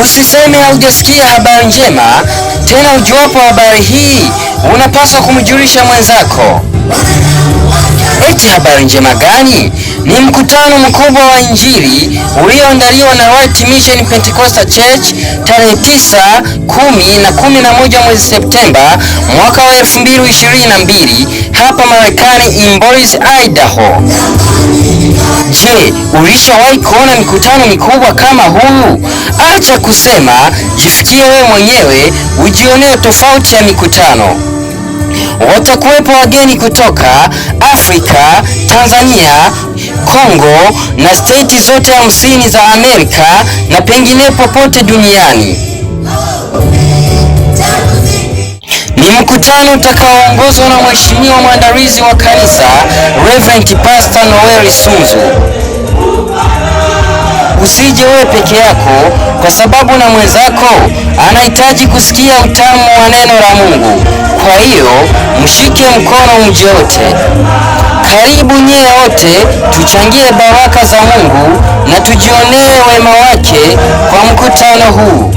Usiseme haujasikia habari njema, tena ujuapo habari hii unapaswa kumjulisha mwenzako. Eti habari njema gani? Ni mkutano mkubwa wa Injili ulioandaliwa na Right Mission Pentecostal Church tarehe 9, 10 na 11 mwezi Septemba mwaka wa 2022 hapa Marekani, in Boise, Idaho. Je, ulishawahi kuona mikutano mikubwa kama huu? Acha kusema, jifikie wewe mwenyewe ujionee tofauti ya mikutano. Watakuwepo wageni kutoka Afrika, Tanzania, Kongo na state zote 50 za Amerika na pengine popote duniani. Ni mkutano utakaoongozwa na mheshimiwa mwandalizi wa kanisa Reverend Pastor Noel Sunzu. Usije wewe peke yako, kwa sababu na mwenzako anahitaji kusikia utamu wa neno la Mungu. Kwa hiyo mshike mkono mje wote. Karibu nyie wote, tuchangie baraka za Mungu na tujionee wema wake kwa mkutano huu.